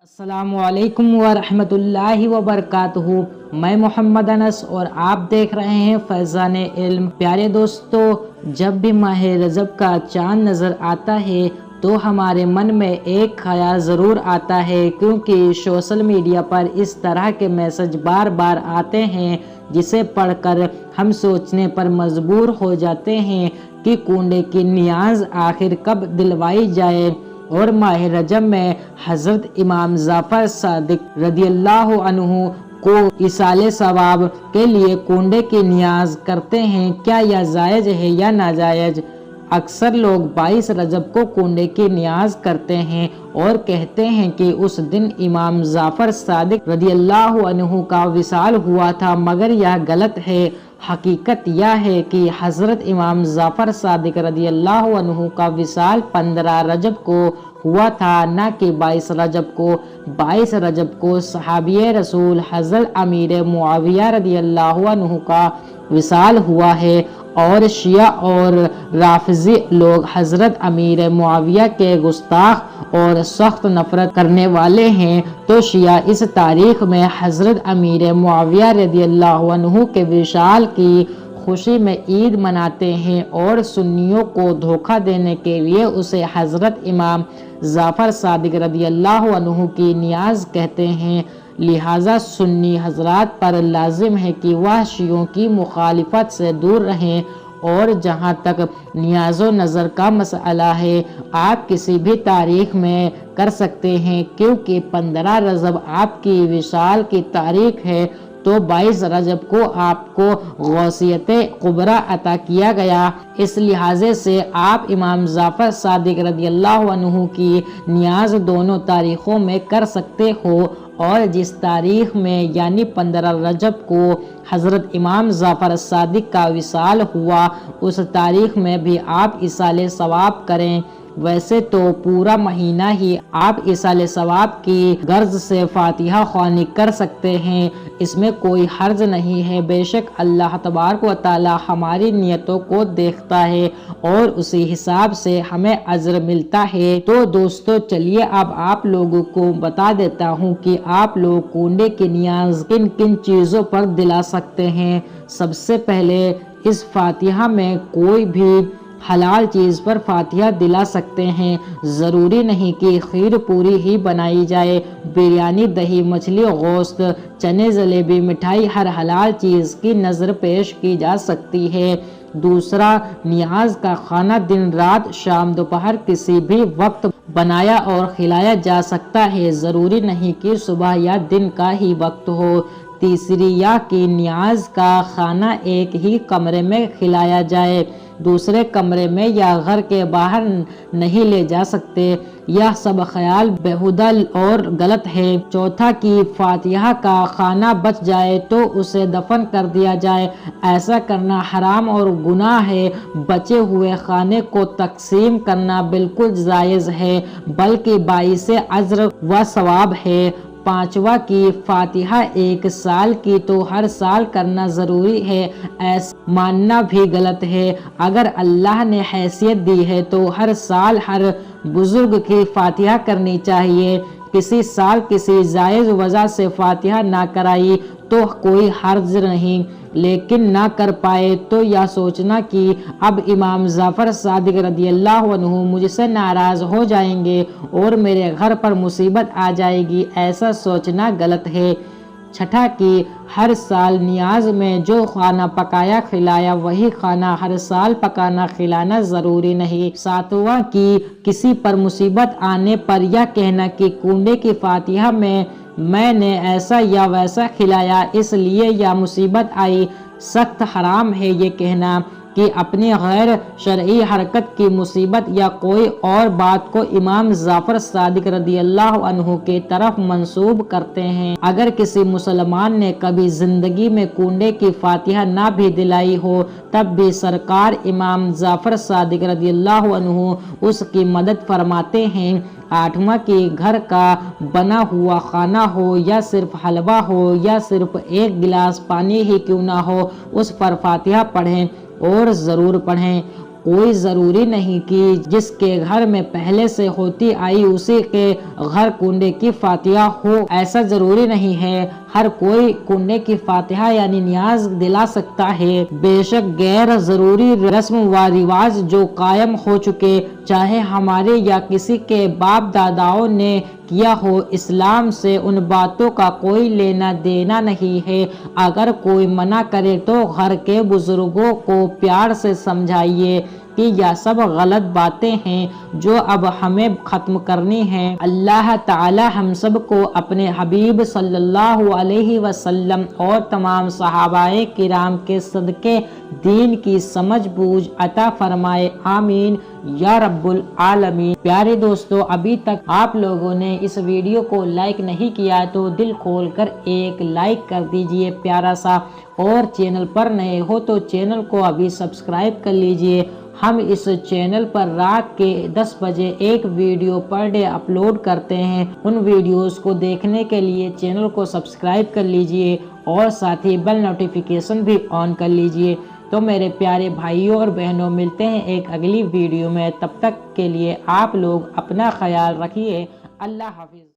السلام علیکم ورحمۃ اللہ وبرکاتہ۔ میں محمد انس اور آپ دیکھ رہے ہیں فیضان علم۔ پیارے دوستو، جب بھی ماہ رجب کا چاند نظر آتا ہے تو ہمارے من میں ایک خیال ضرور آتا ہے، کیونکہ سوشل میڈیا پر اس طرح کے میسج بار بار آتے ہیں جسے پڑھ کر ہم سوچنے پر مجبور ہو جاتے ہیں کہ کنڈے کی نیاز آخر کب دلوائی جائے۔ اور ماہ رجب میں حضرت امام جعفر صادق رضی اللہ عنہ کو ایصال ثواب کے لیے کنڈے کی نیاز کرتے ہیں، کیا یہ جائز ہے یا ناجائز؟ اکثر لوگ 22 رجب کو کنڈے کی نیاز کرتے ہیں اور کہتے ہیں کہ اس دن امام جعفر صادق رضی اللہ عنہ کا وصال ہوا تھا، مگر یہ غلط ہے۔ حقیقت یہ ہے کہ حضرت امام جعفر صادق رضی اللہ عنہ کا وصال 15 رجب کو ہوا تھا، نہ کہ 22 رجب کو۔ 22 رجب کو صحابی رسول حضرت امیر معاویہ رضی اللہ عنہ کا وصال ہوا ہے، اور شیعہ اور رافضی لوگ حضرت امیر معاویہ کے گستاخ اور سخت نفرت کرنے والے ہیں، تو شیعہ اس تاریخ میں حضرت امیر معاویہ رضی اللہ عنہ کے وصال کی خوشی میں عید مناتے ہیں، اور سنیوں کو دھوکہ دینے کے لیے اسے حضرت امام جعفر صادق رضی اللہ عنہ کی نیاز کہتے ہیں۔ لہٰذا سنی حضرات پر لازم ہے کہ وہ شیعوں کی مخالفت سے دور رہیں، اور جہاں تک نیاز و نظر کا مسئلہ ہے، آپ کسی بھی تاریخ میں کر سکتے ہیں، کیونکہ 15 رجب آپ کی وصال کی تاریخ ہے، تو 22 رجب کو آپ کو غوثیت کبریٰ عطا کیا گیا۔ اس لحاظ سے آپ امام جعفر صادق رضی اللہ عنہ کی نیاز دونوں تاریخوں میں کر سکتے ہو، اور جس تاریخ میں یعنی 15 رجب کو حضرت امام جعفر صادق کا وصال ہوا، اس تاریخ میں بھی آپ ایصال ثواب کریں۔ ویسے تو پورا مہینہ ہی آپ ایصال ثواب کی غرض سے فاتحہ خوانی کر سکتے ہیں، اس میں کوئی حرج نہیں ہے۔ بے شک اللہ تبارک و تعالی ہماری نیتوں کو دیکھتا ہے، اور اسی حساب سے ہمیں اجر ملتا ہے۔ تو دوستو، چلیے اب آپ لوگوں کو بتا دیتا ہوں کہ آپ لوگ کنڈے کی نیاز کن کن چیزوں پر دلا سکتے ہیں۔ سب سے پہلے اس فاتحہ میں کوئی بھی حلال چیز پر فاتحہ دلا سکتے ہیں۔ ضروری نہیں کہ خیر پوری ہی بنائی جائے، بریانی، دہی، مچھلی، گوشت، چنے، جلیبی، مٹھائی، ہر حلال چیز کی نظر پیش کی جا سکتی ہے۔ دوسرا، نیاز کا کھانا دن، رات، شام، دوپہر کسی بھی وقت بنایا اور کھلایا جا سکتا ہے، ضروری نہیں کہ صبح یا دن کا ہی وقت ہو۔ تیسری، یہ کہ نیاز کا کھانا ایک ہی کمرے میں کھلایا جائے، دوسرے کمرے میں یا گھر کے باہر نہیں لے جا سکتے، یہ سب خیال بیہودہ اور غلط ہے۔ چوتھا کہ فاتحہ کا کھانا بچ جائے تو اسے دفن کر دیا جائے، ایسا کرنا حرام اور گناہ ہے۔ بچے ہوئے کھانے کو تقسیم کرنا بالکل جائز ہے، بلکہ باعث اجر و ثواب ہے۔ پانچواں کی فاتحہ ایک سال کی تو ہر سال کرنا ضروری ہے، ایسا ماننا بھی غلط ہے۔ اگر اللہ نے حیثیت دی ہے تو ہر سال ہر بزرگ کی فاتحہ کرنی چاہیے۔ کسی سال کسی جائز وجہ سے فاتحہ نہ کرائی تو کوئی حرج نہیں، لیکن نہ کر پائے تو یہ سوچنا کہ اب امام جعفر صادق رضی اللہ عنہ مجھ سے ناراض ہو جائیں گے اور میرے گھر پر مصیبت آ جائے گی، ایسا سوچنا غلط ہے۔ چھٹا کہ ہر سال نیاز میں جو کھانا پکایا کھلایا وہی کھانا ہر سال پکانا کھلانا ضروری نہیں۔ ساتواں کہ کسی پر مصیبت آنے پر یہ کہنا کہ کنڈے کی فاتحہ میں نے ایسا یا ویسا کھلایا اس لیے یا مصیبت آئی، سخت حرام ہے یہ کہنا کہ اپنی غیر شرعی حرکت کی مصیبت یا کوئی اور بات کو امام جعفر صادق رضی اللہ عنہ کی طرف منسوب کرتے ہیں۔ اگر کسی مسلمان نے کبھی زندگی میں کنڈے کی فاتحہ نہ بھی دلائی ہو، تب بھی سرکار امام جعفر صادق رضی اللہ عنہ اس کی مدد فرماتے ہیں۔ آٹھواں کہ گھر کا بنا ہوا کھانا ہو یا صرف حلوہ ہو یا صرف ایک گلاس پانی ہی کیوں نہ ہو، اس پر فاتحہ پڑھیں اور ضرور پڑھیں۔ کوئی ضروری نہیں کہ جس کے گھر میں پہلے سے ہوتی آئی اسی کے گھر کنڈے کی فاتحہ ہو، ایسا ضروری نہیں ہے۔ ہر کوئی کنڈے کی فاتحہ یعنی نیاز دلا سکتا ہے۔ بے شک غیر ضروری رسم و رواج جو قائم ہو چکے، چاہے ہمارے یا کسی کے باپ داداؤں نے کیا ہو، اسلام سے ان باتوں کا کوئی لینا دینا نہیں ہے۔ اگر کوئی منع کرے تو گھر کے بزرگوں کو پیار سے سمجھائیے کہ یہ سب غلط باتیں ہیں جو اب ہمیں ختم کرنی ہیں۔ اللہ تعالی ہم سب کو اپنے حبیب صلی اللہ علیہ وسلم اور تمام صحابہ کرام کے صدقے دین کی سمجھ بوجھ عطا فرمائے، آمین یا رب العالمین۔ پیارے دوستو، ابھی تک آپ لوگوں نے اس ویڈیو کو لائک نہیں کیا تو دل کھول کر ایک لائک کر دیجئے پیارا سا، اور چینل پر نئے ہو تو چینل کو ابھی سبسکرائب کر لیجئے۔ ہم اس چینل پر رات کے 10 بجے ایک ویڈیو پر ڈے اپلوڈ کرتے ہیں، ان ویڈیوز کو دیکھنے کے لیے چینل کو سبسکرائب کر لیجئے اور ساتھ ہی بیل نوٹیفیکیشن بھی آن کر لیجئے۔ تو میرے پیارے بھائیوں اور بہنوں، ملتے ہیں ایک اگلی ویڈیو میں، تب تک کے لیے آپ لوگ اپنا خیال رکھیے۔ اللہ حافظ۔